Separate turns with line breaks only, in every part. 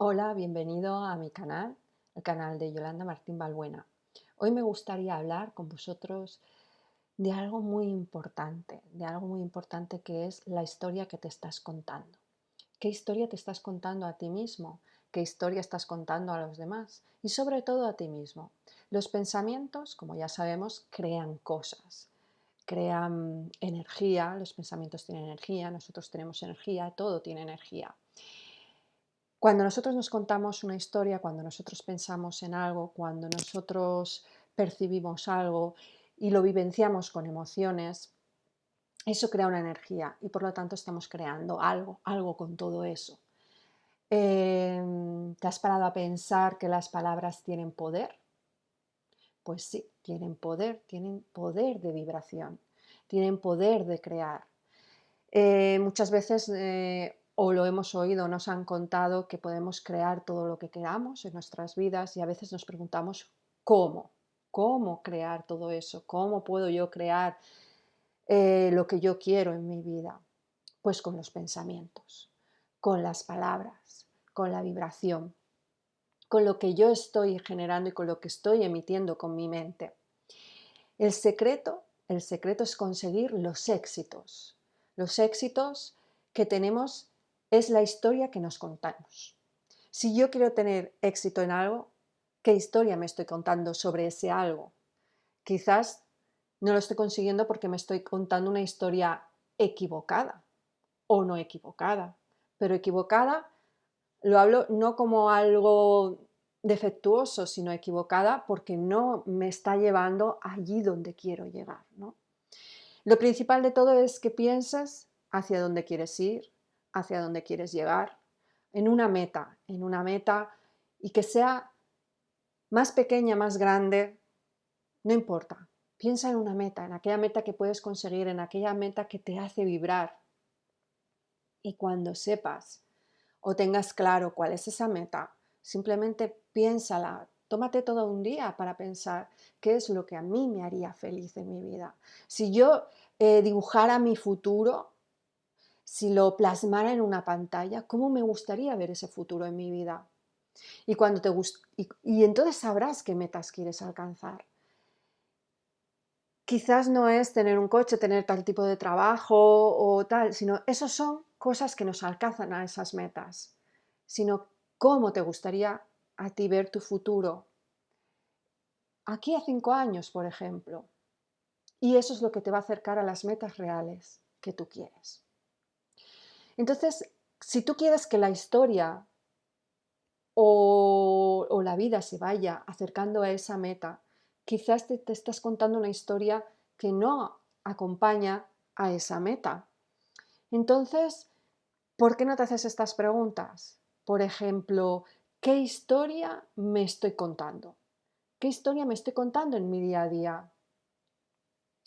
Hola, bienvenido a mi canal, el canal de Yolanda Martín Balbuena. Hoy me gustaría hablar con vosotros de algo muy importante que es la historia que te estás contando. ¿Qué historia te estás contando a ti mismo? ¿Qué historia estás contando a los demás? Y sobre todo a ti mismo. Los pensamientos, como ya sabemos, crean cosas, crean energía, los pensamientos tienen energía, nosotros tenemos energía, todo tiene energía. Cuando nosotros nos contamos una historia, cuando nosotros pensamos en algo, cuando nosotros percibimos algo y lo vivenciamos con emociones, eso crea una energía y por lo tanto estamos creando algo con todo eso. ¿Te has parado a pensar que las palabras tienen poder? Pues sí, tienen poder de vibración, tienen poder de crear. Muchas veces, o lo hemos oído, nos han contado que podemos crear todo lo que queramos en nuestras vidas y a veces nos preguntamos cómo, cómo crear todo eso, cómo puedo yo crear lo que yo quiero en mi vida. Pues con los pensamientos, con las palabras, con la vibración, con lo que yo estoy generando y con lo que estoy emitiendo con mi mente. El secreto es conseguir los éxitos. Los éxitos que tenemos es la historia que nos contamos. Si yo quiero tener éxito en algo, ¿qué historia me estoy contando sobre ese algo? Quizás no lo estoy consiguiendo porque me estoy contando una historia equivocada o no equivocada, pero equivocada lo hablo no como algo defectuoso, sino equivocada porque no me está llevando allí donde quiero llegar, ¿no? Lo principal de todo es que pienses hacia dónde quieres ir, hacia dónde quieres llegar, en una meta y que sea más pequeña, más grande, no importa. Piensa en una meta, en aquella meta que puedes conseguir, en aquella meta que te hace vibrar. Y cuando sepas o tengas claro cuál es esa meta, simplemente piénsala, tómate todo un día para pensar qué es lo que a mí me haría feliz en mi vida. Si yo dibujara mi futuro, si lo plasmara en una pantalla, ¿cómo me gustaría ver ese futuro en mi vida? Y, y entonces sabrás qué metas quieres alcanzar. Quizás no es tener un coche, tener tal tipo de trabajo o tal, sino esos son cosas que nos alcanzan a esas metas, sino cómo te gustaría a ti ver tu futuro aquí a 5 años, por ejemplo. Y eso es lo que te va a acercar a las metas reales que tú quieres. Entonces, si tú quieres que la historia o la vida se vaya acercando a esa meta, quizás te estás contando una historia que no acompaña a esa meta. Entonces, ¿por qué no te haces estas preguntas? Por ejemplo, ¿qué historia me estoy contando? ¿Qué historia me estoy contando en mi día a día?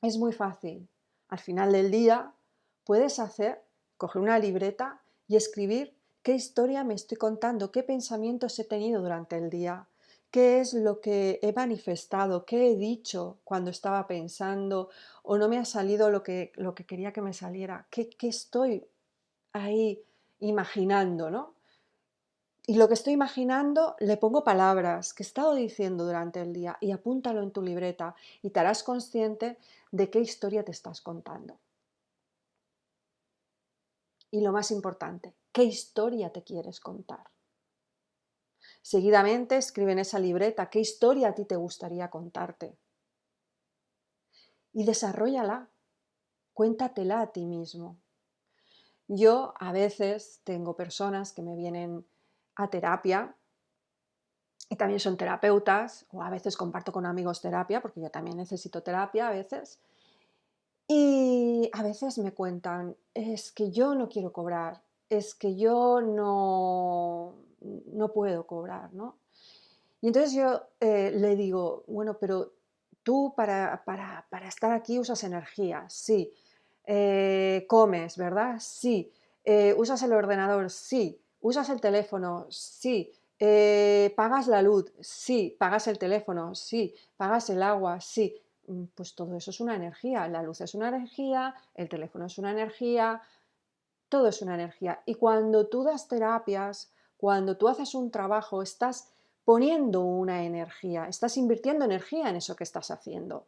Es muy fácil. Al final del día puedes coger una libreta y escribir qué historia me estoy contando, qué pensamientos he tenido durante el día, qué es lo que he manifestado, qué he dicho cuando estaba pensando o no me ha salido lo que quería que me saliera, qué estoy ahí imaginando, ¿no? Y lo que estoy imaginando le pongo palabras que he estado diciendo durante el día y apúntalo en tu libreta y te harás consciente de qué historia te estás contando. Y lo más importante, ¿qué historia te quieres contar? Seguidamente escribe en esa libreta qué historia a ti te gustaría contarte y desarróllala, cuéntatela a ti mismo. Yo a veces tengo personas que me vienen a terapia y también son terapeutas, o a veces comparto con amigos terapia, porque yo también necesito terapia a veces. Y a veces me cuentan, es que yo no quiero cobrar, es que yo no puedo cobrar, ¿no? Y entonces yo le digo, bueno, pero tú para estar aquí usas energía, sí. Comes, ¿verdad? Sí. ¿Usas el ordenador? Sí. ¿Usas el teléfono? Sí. ¿Pagas la luz? Sí. ¿Pagas el teléfono? Sí. ¿Pagas el agua? Sí. Pues todo eso es una energía. La luz es una energía, el teléfono es una energía, todo es una energía. Y cuando tú das terapias, cuando tú haces un trabajo, estás poniendo una energía, estás invirtiendo energía en eso que estás haciendo.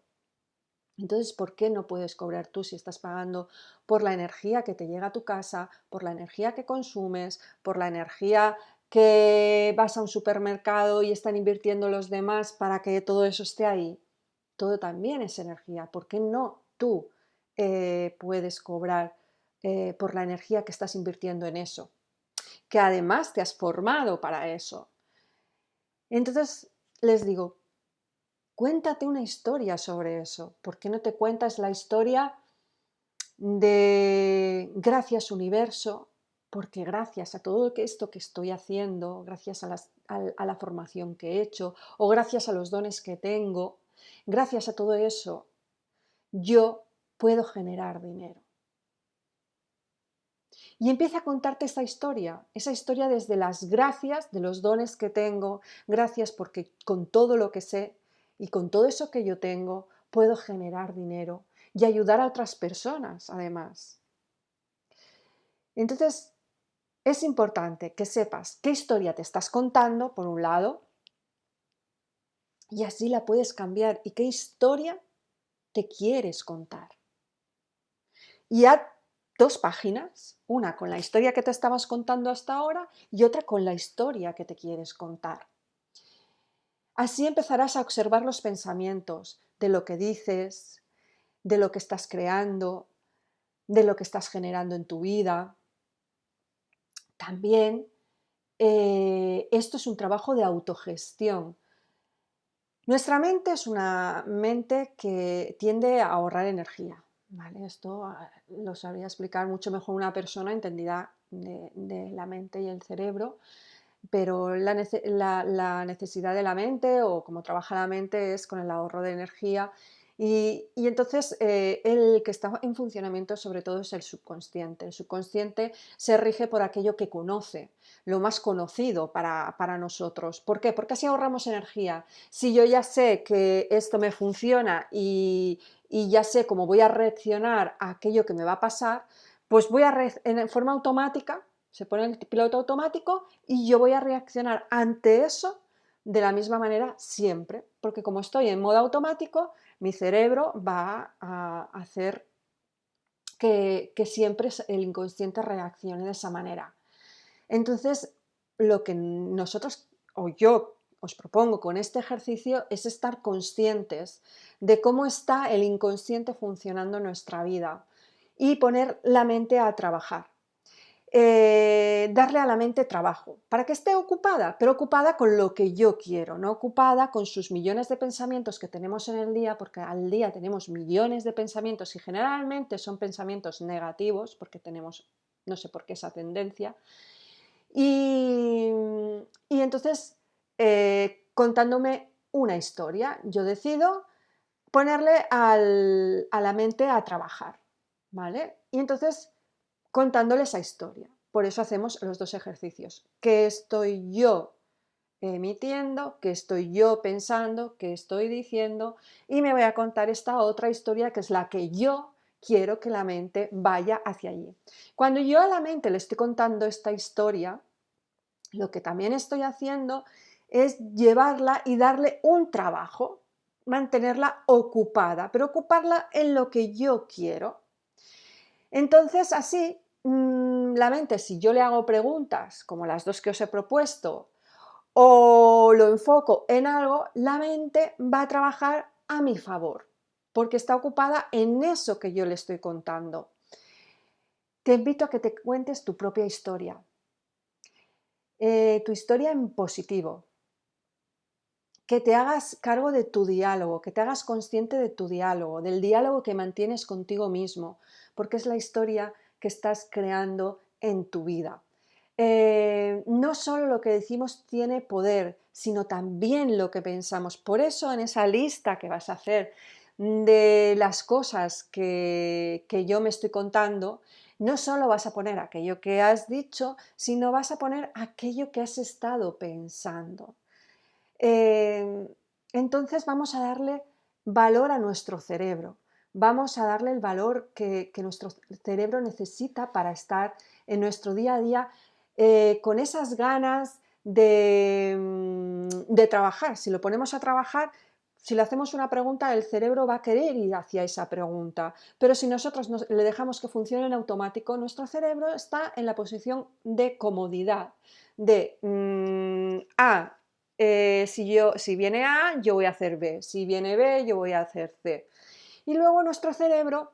Entonces, ¿por qué no puedes cobrar tú si estás pagando por la energía que te llega a tu casa, por la energía que consumes, por la energía que vas a un supermercado y están invirtiendo los demás para que todo eso esté ahí? Todo también es energía. ¿Por qué no tú puedes cobrar por la energía que estás invirtiendo en eso? Que además te has formado para eso. Entonces, les digo, cuéntate una historia sobre eso. ¿Por qué no te cuentas la historia de gracias universo? Porque gracias a todo esto que estoy haciendo, gracias a la formación que he hecho o gracias a los dones que tengo, gracias a todo eso, yo puedo generar dinero. Y empieza a contarte esa historia desde las gracias de los dones que tengo, gracias porque con todo lo que sé y con todo eso que yo tengo, puedo generar dinero y ayudar a otras personas, además. Entonces, es importante que sepas qué historia te estás contando, por un lado, y así la puedes cambiar, y qué historia te quieres contar. Y haz dos páginas, una con la historia que te estabas contando hasta ahora y otra con la historia que te quieres contar. Así empezarás a observar los pensamientos de lo que dices, de lo que estás creando, de lo que estás generando en tu vida. También esto es un trabajo de autogestión. Nuestra mente es una mente que tiende a ahorrar energía, ¿vale? Esto lo sabría explicar mucho mejor una persona entendida de la mente y el cerebro, pero la necesidad de la mente o cómo trabaja la mente es con el ahorro de energía y entonces el que está en funcionamiento sobre todo es el subconsciente. El subconsciente se rige por aquello que conoce, lo más conocido para nosotros. ¿Por qué? Porque así ahorramos energía. Si yo ya sé que esto me funciona y ya sé cómo voy a reaccionar a aquello que me va a pasar, pues voy en forma automática, se pone el piloto automático y yo voy a reaccionar ante eso de la misma manera siempre, porque como estoy en modo automático, mi cerebro va a hacer que siempre el inconsciente reaccione de esa manera. Entonces, lo que nosotros o yo os propongo con este ejercicio es estar conscientes de cómo está el inconsciente funcionando en nuestra vida y poner la mente a trabajar. Darle a la mente trabajo, para que esté ocupada, pero ocupada con lo que yo quiero, no ocupada con sus millones de pensamientos que tenemos en el día, porque al día tenemos millones de pensamientos y generalmente son pensamientos negativos, porque tenemos, no sé por qué esa tendencia, y, y entonces contándome una historia, yo decido ponerle a la mente a trabajar, ¿vale? Y entonces contándole esa historia. Por eso hacemos los dos ejercicios. ¿Qué estoy yo emitiendo? ¿Qué estoy yo pensando? ¿Qué estoy diciendo? Y me voy a contar esta otra historia que es la que yo quiero que la mente vaya hacia allí. Cuando yo a la mente le estoy contando esta historia, lo que también estoy haciendo es llevarla y darle un trabajo, mantenerla ocupada, pero ocuparla en lo que yo quiero. Entonces, así, la mente, si yo le hago preguntas, como las dos que os he propuesto, o lo enfoco en algo, la mente va a trabajar a mi favor, porque está ocupada en eso que yo le estoy contando. Te invito a que te cuentes tu propia historia, tu historia en positivo, que te hagas cargo de tu diálogo, que te hagas consciente de tu diálogo, del diálogo que mantienes contigo mismo, porque es la historia que estás creando en tu vida. No solo lo que decimos tiene poder, sino también lo que pensamos. Por eso en esa lista que vas a hacer de las cosas que yo me estoy contando, no solo vas a poner aquello que has dicho, sino vas a poner aquello que has estado pensando. Eh, entonces vamos a darle valor a nuestro cerebro, vamos a darle el valor que nuestro cerebro necesita para estar en nuestro día a día con esas ganas de trabajar. Si lo ponemos a trabajar, si le hacemos una pregunta, el cerebro va a querer ir hacia esa pregunta, pero si nosotros le dejamos que funcione en automático, nuestro cerebro está en la posición de comodidad, de si viene A, yo voy a hacer B, si viene B, yo voy a hacer C. Y luego nuestro cerebro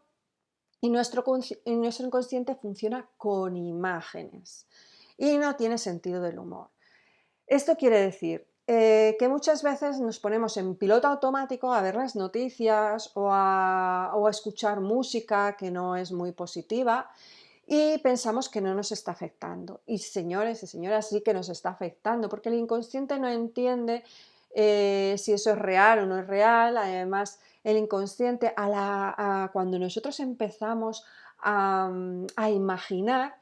y nuestro inconsciente funciona con imágenes y no tiene sentido del humor. Esto quiere decir que muchas veces nos ponemos en piloto automático a ver las noticias o a escuchar música que no es muy positiva y pensamos que no nos está afectando. Y señores y señoras, sí que nos está afectando porque el inconsciente no entiende si eso es real o no es real. Además, el inconsciente, cuando nosotros empezamos a imaginar,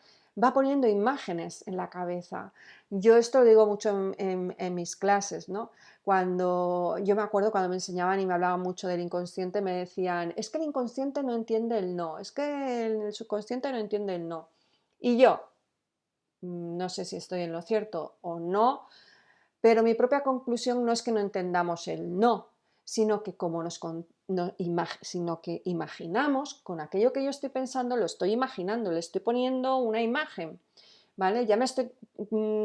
va poniendo imágenes en la cabeza. Yo esto lo digo mucho en mis clases, ¿no? Cuando yo me acuerdo cuando me enseñaban y me hablaban mucho del inconsciente, me decían, es que el inconsciente no entiende el no, es que el subconsciente no entiende el no. Y yo, no sé si estoy en lo cierto o no, pero mi propia conclusión no es que no entendamos el no, sino que como sino que imaginamos con aquello que yo estoy pensando, lo estoy imaginando, le estoy poniendo una imagen. ¿Vale? Ya me estoy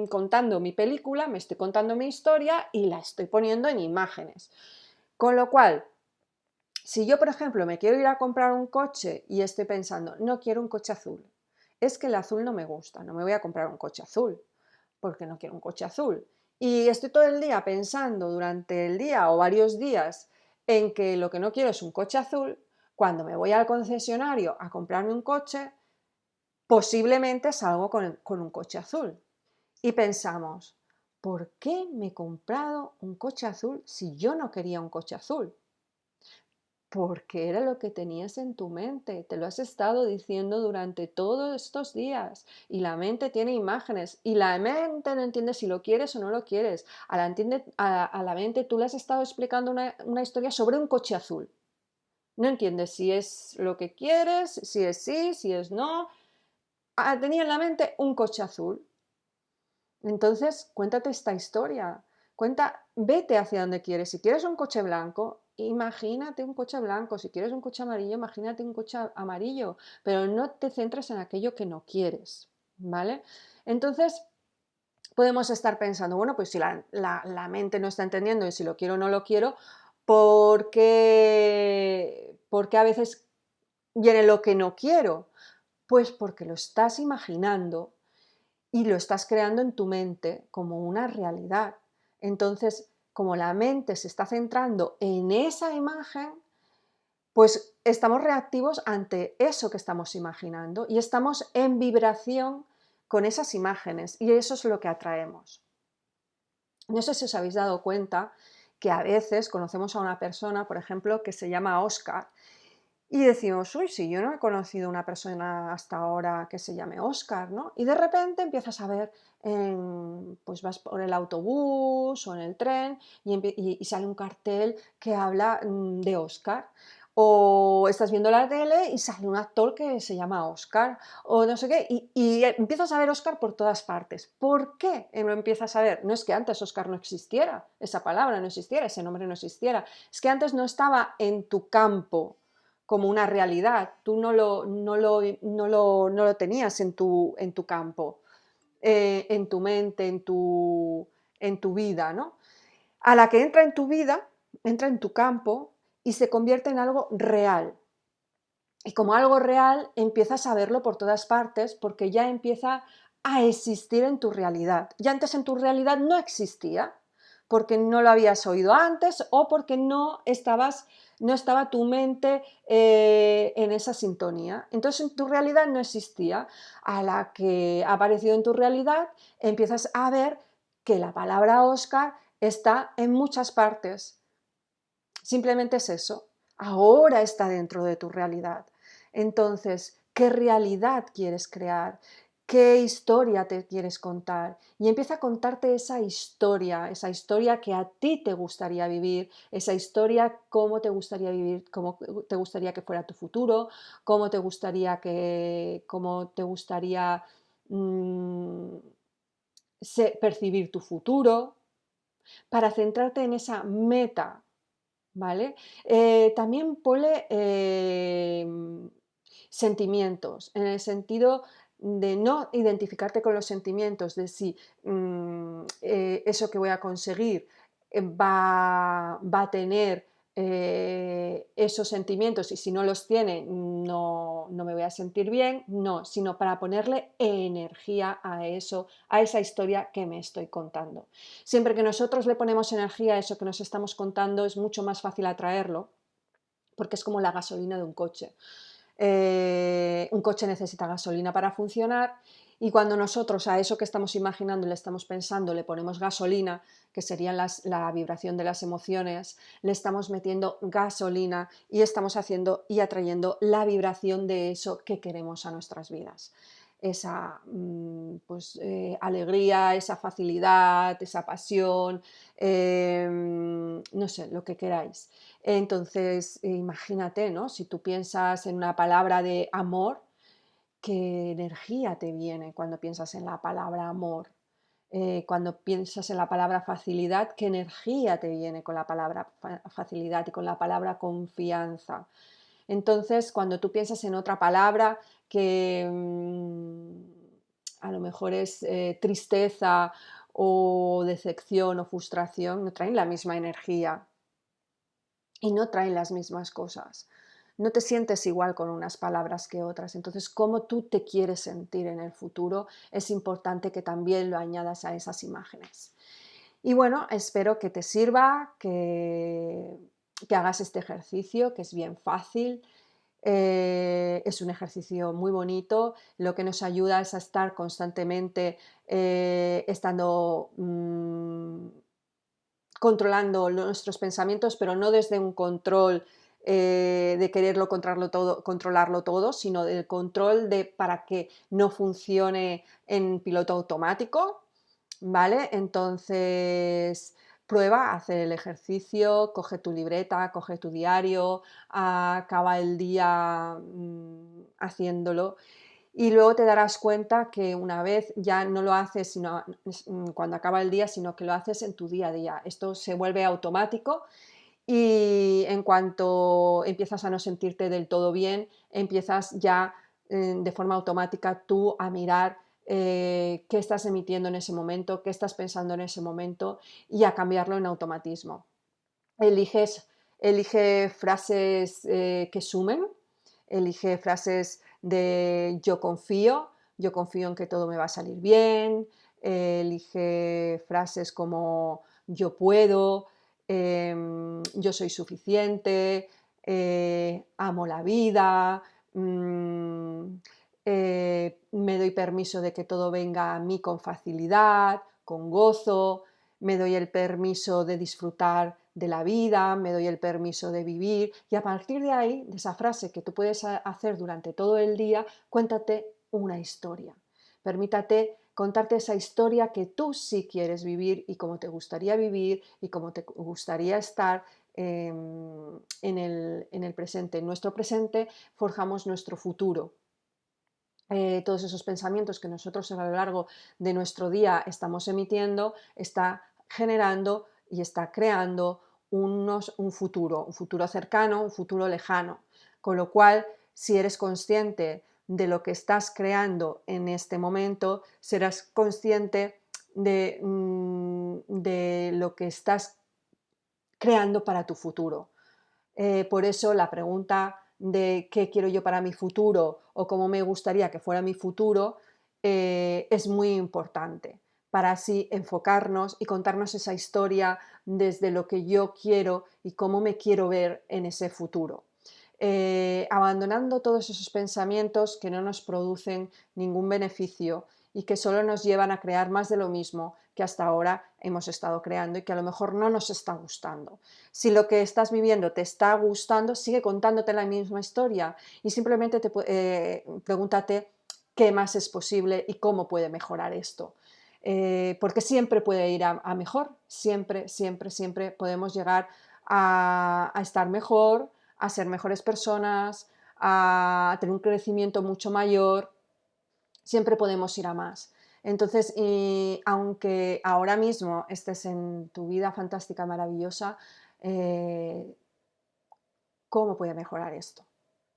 contando mi película, me estoy contando mi historia y la estoy poniendo en imágenes. Con lo cual, si yo, por ejemplo, me quiero ir a comprar un coche y estoy pensando, no quiero un coche azul, es que el azul no me gusta, no me voy a comprar un coche azul, porque no quiero un coche azul. Y estoy todo el día pensando durante el día o varios días en que lo que no quiero es un coche azul, cuando me voy al concesionario a comprarme un coche, posiblemente salgo con un coche azul. Y pensamos, ¿por qué me he comprado un coche azul si yo no quería un coche azul? Porque era lo que tenías en tu mente, te lo has estado diciendo durante todos estos días y la mente tiene imágenes y la mente no entiende si lo quieres o no lo quieres. A la mente tú le has estado explicando una historia sobre un coche azul. No entiendes si es lo que quieres, si es sí, si es no. Tenía en la mente un coche azul. Entonces, cuéntate esta historia. Vete hacia donde quieres. Si quieres un coche blanco, imagínate un coche blanco. Si quieres un coche amarillo, imagínate un coche amarillo. Pero no te centres en aquello que no quieres, ¿vale? Entonces, podemos estar pensando, bueno, pues si la mente no está entendiendo y si lo quiero o no lo quiero, ¿por qué a veces viene lo que no quiero? Pues porque lo estás imaginando y lo estás creando en tu mente como una realidad. Entonces, como la mente se está centrando en esa imagen, pues estamos reactivos ante eso que estamos imaginando y estamos en vibración con esas imágenes y eso es lo que atraemos. No sé si os habéis dado cuenta que a veces conocemos a una persona, por ejemplo, que se llama Oscar y decimos, uy, sí, yo no he conocido una persona hasta ahora que se llame Oscar, ¿no? Y de repente empiezas a ver, pues vas por el autobús o en el tren y sale un cartel que habla de Oscar. O estás viendo la tele y sale un actor que se llama Oscar, o no sé qué, y empiezas a ver Oscar por todas partes. ¿Por qué lo empiezas a ver? No es que antes Oscar no existiera, esa palabra no existiera, ese nombre no existiera, es que antes no estaba en tu campo como una realidad, tú no lo tenías en tu campo, en tu mente, en tu vida, ¿no? A la que entra en tu vida, entra en tu campo y se convierte en algo real. Y como algo real, empiezas a verlo por todas partes porque ya empieza a existir en tu realidad. Ya antes en tu realidad no existía, porque no lo habías oído antes o porque no estaba tu mente en esa sintonía. Entonces en tu realidad no existía. A la que ha aparecido en tu realidad, empiezas a ver que la palabra Oscar está en muchas partes. Simplemente es eso. Ahora está dentro de tu realidad. Entonces, ¿qué realidad quieres crear? ¿Qué historia te quieres contar? Y empieza a contarte esa historia que a ti te gustaría vivir, esa historia, cómo te gustaría vivir, cómo te gustaría que fuera tu futuro, cómo te gustaría mm, percibir tu futuro, para centrarte en esa meta, ¿vale? También ponle sentimientos, en el sentido de no identificarte con los sentimientos, de si eso que voy a conseguir va a tener esos sentimientos y si no los tiene no me voy a sentir bien, no, sino para ponerle energía a eso, a esa historia que me estoy contando. Siempre que nosotros le ponemos energía a eso que nos estamos contando es mucho más fácil atraerlo porque es como la gasolina de un coche. Un coche necesita gasolina para funcionar y cuando nosotros a eso que estamos imaginando y le estamos pensando le ponemos gasolina, que sería la vibración de las emociones, le estamos metiendo gasolina y estamos haciendo y atrayendo la vibración de eso que queremos a nuestras vidas. Esa pues, alegría, esa facilidad, esa pasión, no sé, lo que queráis. Entonces, imagínate, ¿no? Si tú piensas en una palabra de amor, ¿qué energía te viene cuando piensas en la palabra amor? Cuando piensas en la palabra facilidad, ¿qué energía te viene con la palabra facilidad y con la palabra confianza? Entonces, cuando tú piensas en otra palabra que a lo mejor es tristeza o decepción o frustración, no traen la misma energía y no traen las mismas cosas. No te sientes igual con unas palabras que otras. Entonces, cómo tú te quieres sentir en el futuro, es importante que también lo añadas a esas imágenes. Y bueno, espero que te sirva, que hagas este ejercicio, que es bien fácil. Es un ejercicio muy bonito, lo que nos ayuda es a estar constantemente estando controlando nuestros pensamientos, pero no desde un control de quererlo controlarlo todo, sino del control para que no funcione en piloto automático, ¿vale? Entonces, prueba a hacer el ejercicio, coge tu libreta, coge tu diario, acaba el día haciéndolo y luego te darás cuenta que una vez ya no lo haces cuando acaba el día, sino que lo haces en tu día a día. Esto se vuelve automático y en cuanto empiezas a no sentirte del todo bien, empiezas ya de forma automática tú a mirar qué estás emitiendo en ese momento, qué estás pensando en ese momento y a cambiarlo en automatismo. Elige frases que sumen, elige frases de yo confío en que todo me va a salir bien, elige frases como yo puedo, yo soy suficiente, amo la vida, me doy permiso de que todo venga a mí con facilidad, con gozo, me doy el permiso de disfrutar de la vida, me doy el permiso de vivir y a partir de ahí, de esa frase que tú puedes hacer durante todo el día, cuéntate una historia. Permítate contarte esa historia que tú sí quieres vivir y cómo te gustaría vivir y cómo te gustaría estar en el presente. En nuestro presente forjamos nuestro futuro. Todos esos pensamientos que nosotros a lo largo de nuestro día estamos emitiendo, está generando y está creando un futuro cercano, un futuro lejano. Con lo cual, si eres consciente de lo que estás creando en este momento, serás consciente de lo que estás creando para tu futuro. Por eso la pregunta de qué quiero yo para mi futuro o cómo me gustaría que fuera mi futuro es muy importante para así enfocarnos y contarnos esa historia desde lo que yo quiero y cómo me quiero ver en ese futuro. Abandonando todos esos pensamientos que no nos producen ningún beneficio y que solo nos llevan a crear más de lo mismo que hasta ahora hemos estado creando y que a lo mejor no nos está gustando. Si lo que estás viviendo te está gustando, sigue contándote la misma historia y simplemente pregúntate qué más es posible y cómo puede mejorar esto. Porque siempre puede ir a mejor, siempre, siempre, siempre podemos llegar a estar mejor, a ser mejores personas, a tener un crecimiento mucho mayor, siempre podemos ir a más. Entonces, y aunque ahora mismo estés en tu vida fantástica, maravillosa, eh, ¿cómo puede mejorar esto?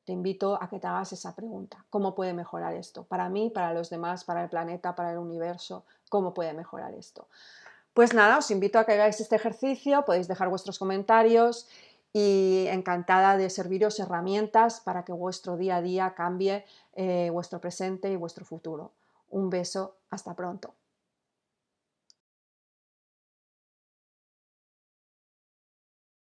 Te invito a que te hagas esa pregunta. ¿Cómo puede mejorar esto? Para mí, para los demás, para el planeta, para el universo, ¿cómo puede mejorar esto? Pues nada, os invito a que hagáis este ejercicio, podéis dejar vuestros comentarios y encantada de serviros herramientas para que vuestro día a día cambie vuestro presente y vuestro futuro. Un beso, hasta pronto.